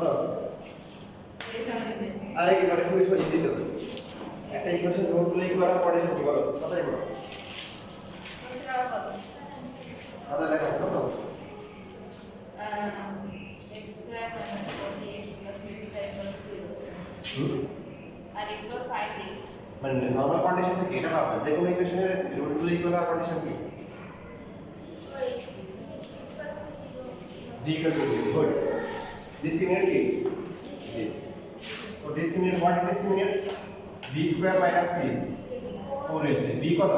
কত আরে কি করে খুবই সহজ তো একটা ইকুয়েশন রুটগুলো ইকুয়াল আর কন্ডিশন কি বলো কথাই বলো আদা লেখা আছে কত x square minus 40x plus 55 equals 0 আর এগুলো ফাইন্ড ইট মানে নরমাল কন্ডিশন কি এটা ভাবনা যে কোনো ইকুয়েশনের রুটগুলো ইকুয়াল আর কন্ডিশন কি d equal to 0 good discriminant কি so discriminant what is discriminant b square minus b 4ac b কত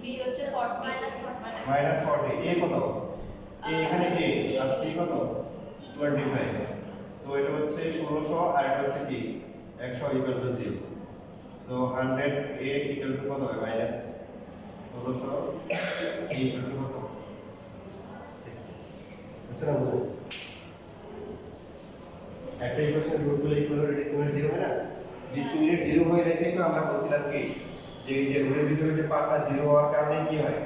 b হচ্ছে 40 minus 40 a কত a এখানে a আর c কত 25 so এটা হচ্ছে 1600 আর এটা হচ্ছে কি 100 equal to 0 so 108 equal to কত হবে minus 1600 equal to কত 6 বুঝছেন না একটা ইকুয়েশনের রুটগুলো ইকুয়াল হলে ডিসক্রিমিনেন্ট 0 হয় না ডিসক্রিমিনেন্ট 0 হয়ে দেখেই তো আমরা বলছিলাম কি যে এই যে রুটের ভিতরে যে পার্টটা 0 হওয়ার কারণে কি হয়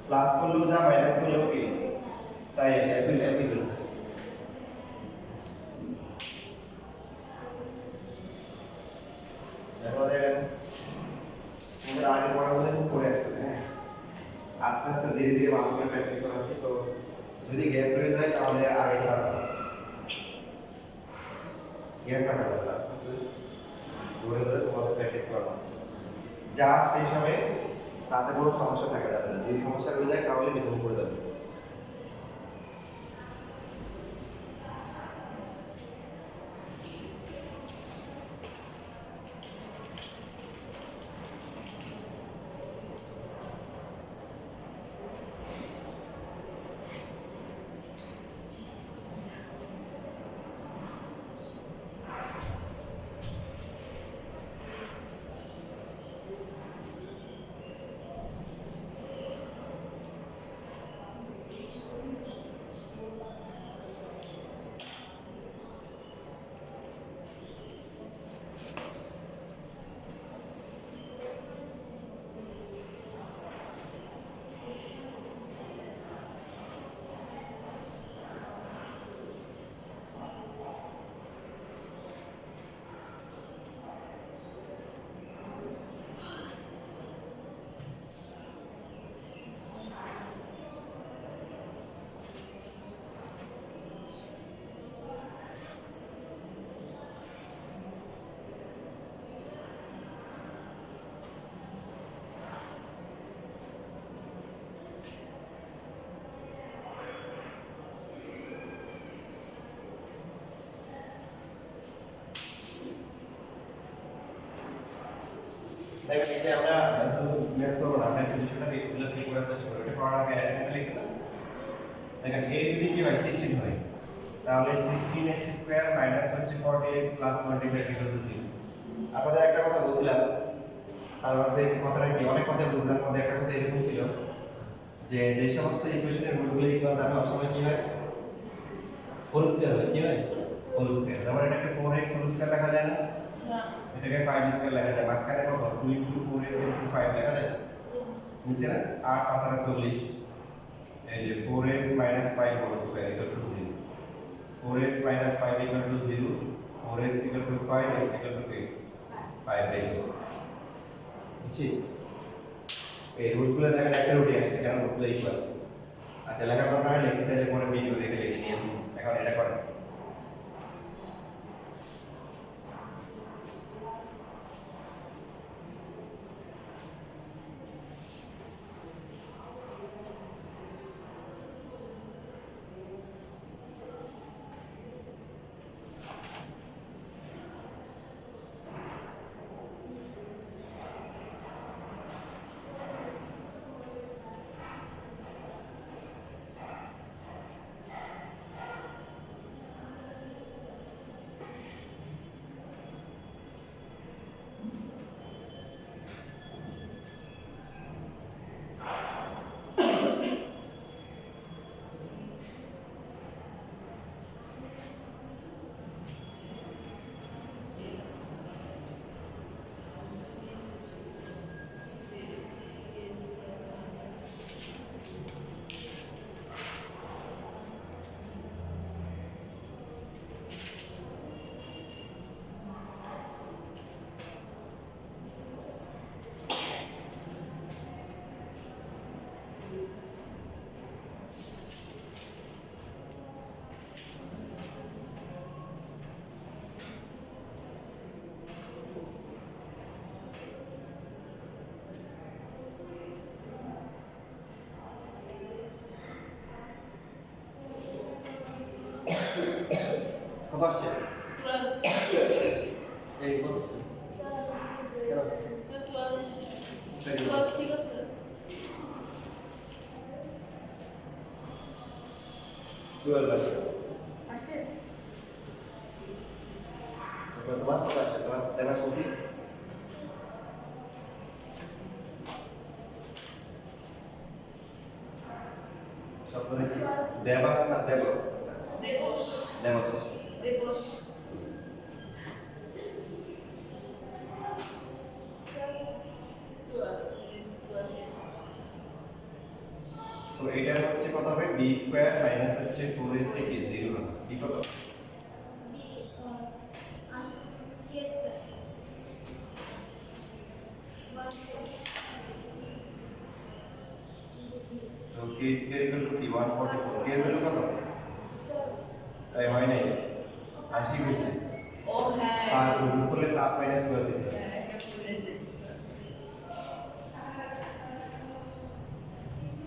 প্লাস করলেও যা মাইনাস করলেও কি তাই আসে একই একই বের থাকে আমাদের আগে পড়া হলে খুব পড়ে আসতো হ্যাঁ আস্তে আস্তে ধীরে ধীরে ভালো করে প্র্যাকটিস করাচ্ছি তো যদি গ্যাপ রয়ে যায় তাহলে আগে পারবো গ্যাপ রাখা যাবে না আস্তে আস্তে ধরে ধরে তোমাদের প্র্যাকটিস করানো হচ্ছে যা শেষ হবে তাতে কোনো সমস্যা থাকা যাবে না যদি সমস্যা রয়ে যায় তাহলে পিছনে পড়ে যাবে দেখেন এই যে আমরা ম্যাথ করব না আমরা সলিউশনটা এগুলো কি করে চেষ্টা করব এটা করার আগে এখানে লিখছি না দেখেন a যদি কি হয় 16 হয় তাহলে 16x স্কয়ার মাইনাস হচ্ছে 40x প্লাস 25 ইকুয়াল টু 0 আপনাদের একটা কথা বলছিলাম তার মধ্যে কথাটা কি অনেক কথা বুঝলাম মধ্যে একটা কথা এরকম ছিল যে যে সমস্ত ইকুয়েশনের রুটগুলো ইকুয়াল তার সবসময় কি হয় হোল স্কয়ার হয় কি হয় হোল স্কয়ার যেমন এটাকে 4x হোল স্কয়ার লেখা যায় না এটাকে 5 স্কয়ার লেখা যায় মাঝখানে কত 2 4x 5 লেখা যায় নিচে না 8 5 আর 40 এই যে 4x 5 whole square equal to 0 4x 5 equal to 0 4x equal to 5 x equal to 5 by বুঝছি এই রুটসগুলো দেখেন একটা রুটই আসছে কারণ রুটগুলো ইকুয়াল আচ্ছা লেখা দরকার হয় লিখতে চাইলে পরে ভিডিও দেখে লিখে নিয়ে এখন এটা করেন কত আসছে 12 এই কত কেন স্যার 12 ঠিক আছে 12 আসছে আসে তোমার কত আসছে তোমার দেবার সত্যি শব্দটা কি দেবাস না দেবস দেবস দেবস দেবস তো এটার হচ্ছে কত হবে b স্কয়ার মাইনাস হচ্ছে 4ac কি 0 হবে কি কত তো k স্কয়ার ইকুয়াল টু কি 144 k এর ভ্যালু কত তাই হয় নাই 80 হয়েছে ও হ্যাঁ আর গুণ করলে প্লাস মাইনাস করে দিতে হবে। হ্যাঁ, এটা ভুলে যাই।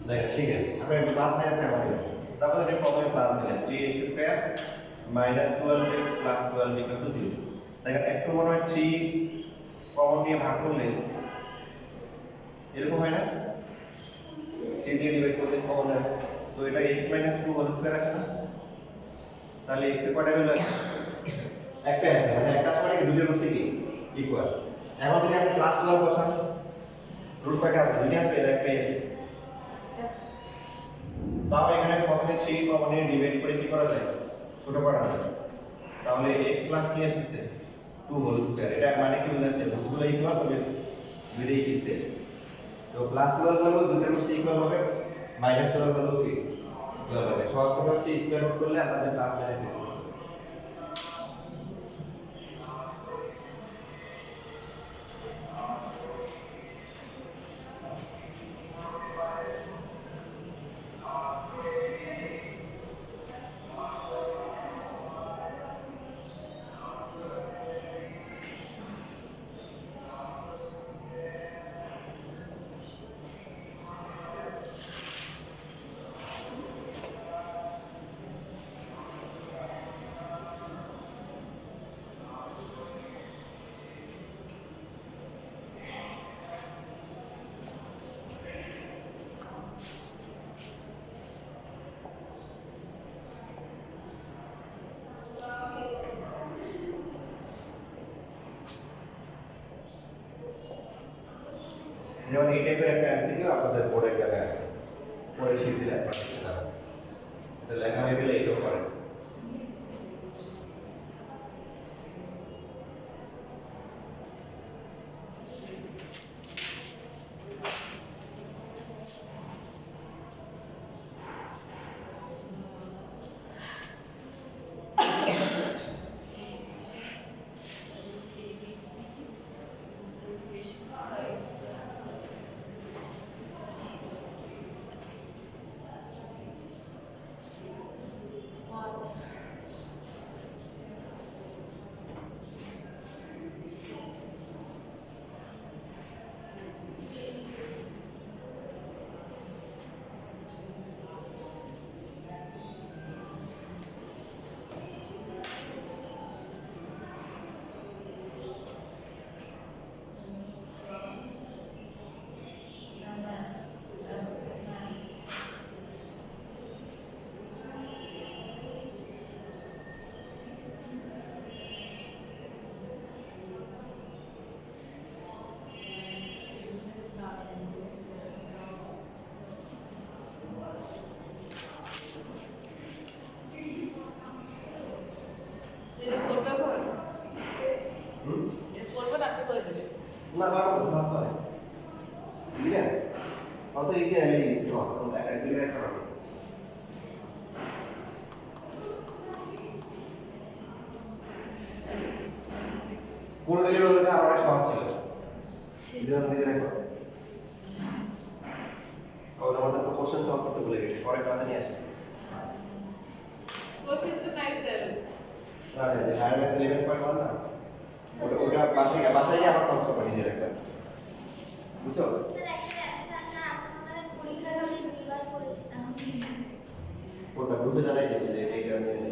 দেখেন ঠিক আছে আপনি প্লাস মাইনাস কেমন দিবেন সাপোজ আপনি প্রথমে প্লাস দিলেন 3x square minus 12x plus 12 equal to 0 দেখেন একটু মনে হয় 3 কমন নিয়ে ভাগ করলে এরকম হয় না 3 দিয়ে ডিভাইড করলে কমন আসে সো এটা x 2 হোল স্কয়ার আসে না তাহলে x এর কয়টা ভ্যালু আছে একটা আসে মানে একটা আছে মানে কি দুইটার মধ্যে কি ইকুয়াল এখন যদি আপনি প্লাস 12 বসান রুট কয়টা আসবে দুইটা আসবে এটা একটা আসবে তাও এখানে প্রথমে 3 কমন নিয়ে ডিভাইড করে কি করা যায় ছোট করা যায় তাহলে x প্লাস কি আসছে 2 হোল স্কয়ার এটা মানে কি বোঝাচ্ছে ভুজগুলো ইকুয়াল হবে দুইটাই কি সেম তো প্লাস 12 হলো দুইটার মধ্যে ইকুয়াল হবে মাইনাস 12 হলো কি ইকুয়াল হবে সহজ কথা হচ্ছে স্কয়ার রুট করলে আমরা যে প্লাস মাইনাস x যেমন এই টাইপের একটা এমসিকিউ আপনাদের বোর্ডে জায়গায় আসছে পরে শিট দিলে আপনারা শিখতে পারবেন এটা লেখা হয়ে গেলে এটাও করেন না পারবো তো ফার্স্ট হয় ইজি না অত ইজি না লিখে দিতে হবে একটা দুই একটা পারবো পুরো দিলে বলতে আর অনেক সহজ ছিল নিজের নিজে রাখো আমাদের তো কোশ্চেন সলভ করতে ভুলে গেছি পরে ক্লাসে নিয়ে আসি কোশ্চেন তো নাই স্যার না না যে হায়ার ম্যাথ 11.1 না ওটা বাসায় গিয়ে আবার সলভ করবো নিজের একটা বুঝছো স্যার একটা অ্যানসার না আপনারা পরীক্ষার হলে দুইবার করেছিলাম কোনটা গ্রুপে জানাই দেবে যে এটা নিয়ে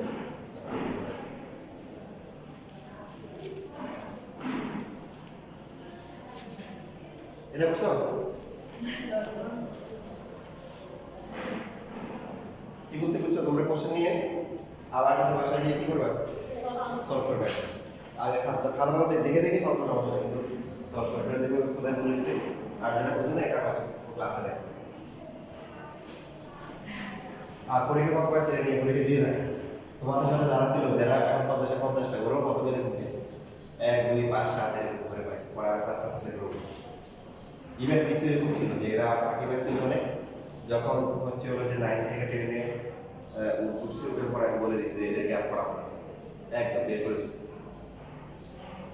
এটা বুঝছো? কি বলছি বুঝছো? তোমরা কোশ্চেন নিয়ে আবার একটা বাসায় গিয়ে কি করবে? সলভ করবে। আগে খাতা দেখে দেখে সলভ করা সমস্যা, কিন্তু সলভ করবে এটা দেখবে কোথায় বলেছি। আর যারা বুঝে না এটা ক্লাসে দেয়। আর পরীক্ষা কত পাইছে এটা নিয়ে পরীক্ষা দিয়ে দেয়। তোমাদের সাথে যারা ছিল, যারা এখন 50 পায়, ওরাও কত বেড়ে উঠেছে, 1 2 5 7 এরকম করে পাইছে। পরে আস্তে আস্তে আস্তে গ্রো করছে। ইভেন কিছু এরকম ছিল যে এরা পাখি পাচ্ছিল মানে যখন হচ্ছে হলো যে 9 থেকে 10 এ উঠছে, উঠে পরে আমি বলে দিচ্ছি যে এদেরকে আর পড়াবো না, একদম বের করে দিচ্ছি।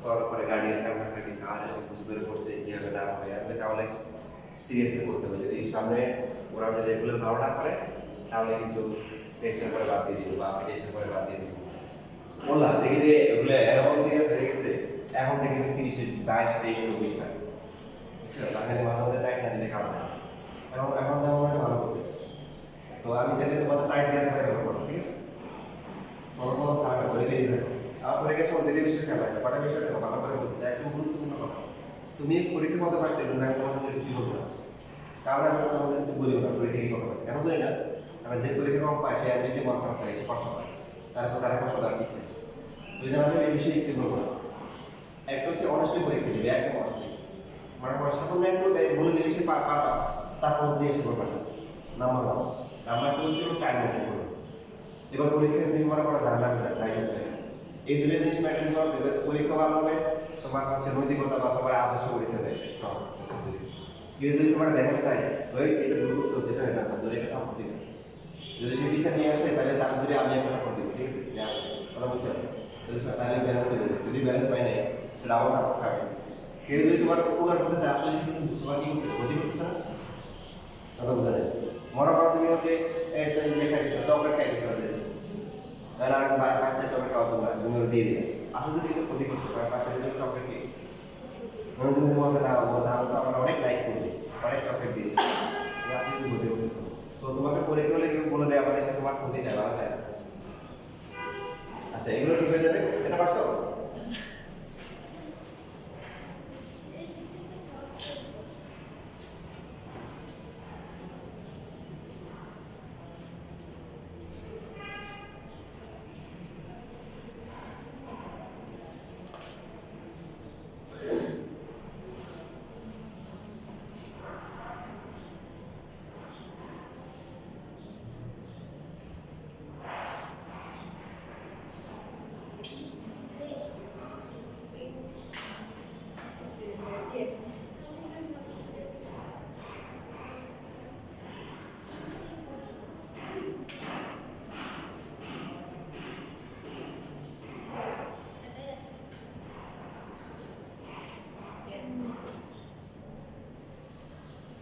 করার পরে গার্ডিয়ান কান্না কাটিয়েছে, আর এরকম কিছু ধরে পড়ছে, কি হবে না হবে, আমি তাহলে সিরিয়াসলি করতে হবে। যদি সামনে ওরা যদি এগুলো ভালো না করে তাহলে কিন্তু টেনশন করে বাদ দিয়ে দিব, বা আমি টেনশন করে বাদ দিয়ে দিব। বললাম দেখি যে এগুলো এমন সিরিয়াস হয়ে গেছে, এখন থেকে 30 22 23 24 পায়, বুঝছো? তাহলে মাঝে মাঝে টাইট না দিলে খাওয়া যায়। এখন তেমন একটা ভালো করতেছে। তো আমি চাইলে তোমাদের টাইট দিয়ে আসতে পারবো না, ঠিক আছে? কত খারাপ করে বেরিয়ে যাবে। আমার পরীক্ষার সময় দিলে বিষয় খেলা যায়, কটা বিষয় দেখো ভালো করে বলতে একদম গুরুত্বপূর্ণ কথা। তুমি পরীক্ষা কত পাচ্ছ এই জন্য আমি তোমাদের রিসিভ করবো না, কারণ আমি তোমাদের রিসিভ করিও না পরীক্ষা কত পাচ্ছি, কেন করি না? কারণ যে পরীক্ষা কম পায় সে এমনিতে মন খারাপ থাকে, সে কষ্ট পায়, তারপর তারা কষ্ট দেওয়ার ঠিক নেই। তো এই জন্য আমি এই বিষয়ে রিসিভ করবো না। একটা হচ্ছে অনেস্টলি পরীক্ষা দিবে, একদম অনেস্টলি, মানে পয়সা তুমি একটু বলে দিলে সে পারবা, তারপর জিজ্ঞেস করবে না। নাম্বার 1 নাম্বার 2 হচ্ছে টাইম মেনটেন করো। এবার পরীক্ষা তুমি মনে করো জানলাম যাই করতে, এই দুটো জিনিস মেনটেন করো, দেখবে পরীক্ষা ভালো হবে, তোমার হচ্ছে নৈতিকতা বা তোমার আদর্শ গড়ে হবে স্ট্রং। কেউ যদি তোমার দেখাতে চায় ওই এটা ভুল করছো সেটা হয় না, ধরে এটা থাপ্পড় দিবে। যদি সে পিছিয়ে নিয়ে আসে তাহলে তার ধরে আমি একটা থাপ্পড় দিব, ঠিক আছে? কথা বলছি, তাহলে ব্যালেন্স হয়ে যাবে। যদি ব্যালেন্স পাই নাই তাহলে আবার থাপ্পড় খাবে। কেউ যদি তোমার উপকার করতে চায় আসলে সে কিন্তু তোমার কি করতেছে, ক্ষতি করতেছে না। কথা বোঝা যায়? মনে করো তুমি হচ্ছে খাই দিচ্ছ, চকলেট খাই দিচ্ছ, তাহলে আর বাচ্চা চকলেট খাওয়া তোমার তুমি ওরা দিয়ে দিলে, আসলে তো কিন্তু ক্ষতি করছো, কারণ বাচ্চাদের জন্য চকলেট খেয়ে তুমি বলতে না তাহলে তো আমার অনেক লাইক করবে, অনেক চকলেট দিয়েছে, আপনি কি বলতে বলতেছো? তো তোমাকে পরীক্ষা হলে কেউ বলে দেয় আমার এসে তোমার ক্ষতি যায়, ভালো যায় না। আচ্ছা এগুলো ঠিক হয়ে যাবে, এটা পারছো?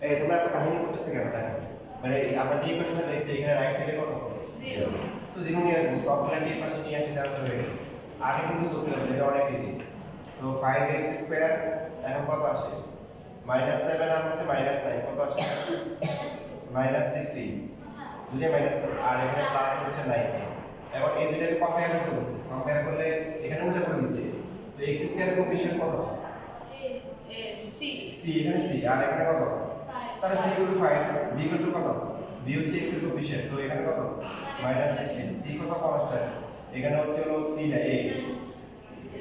এই তোমরা এত কাহিনী করতেছে কেন? তাই মানে আমরা যে ইকুয়েশনটা দেখছি এখানে রাইট সাইডে কত? 0 সো 0 নিয়ে আসবো, সবগুলো কি পাশে নিয়ে আসি, তাহলে হয়ে গেল। আগে কিন্তু বলছিলাম যে এটা অনেক ইজি। সো 5x স্কয়ার এখন কত আসে? -7 আর হচ্ছে -9 কত আসে? -16, দুটো মাইনাস আর এখানে প্লাস হচ্ছে 9। এখন এই দুটোকে কম্পেয়ার করতে বলছে, কম্পেয়ার করলে এখানে উল্টা করে দিয়েছে। তো x স্কয়ারের কোএফিশিয়েন্ট কত? c, এখানে c আর এখানে কত? তাহলে c = 5, b = কত? b হচ্ছে x এর কোএফিশিয়েন্ট, তো এখানে কত? -16, c কত কনস্ট্যান্ট, এখানে হচ্ছে হলো c না a,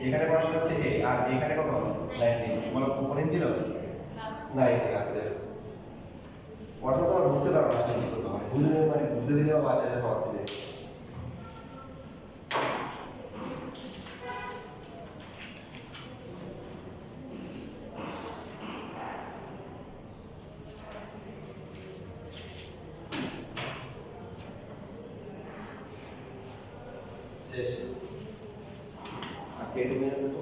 এখানে প্রশ্ন হচ্ছে a আর এখানে কত? 19 বলো কোন ছিল না এই আছে। প্রশ্ন তো বুঝতে পারো আসলে কি করতে হবে, বুঝে দিলেও বাঁচা যায় পসিবল। শেষ, আজকে এটুকু নিয়ে দেখো।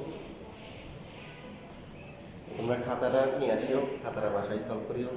তোমরা খাতাটা নিয়ে আসিও, খাতাটা বাসায় সলভ করিও।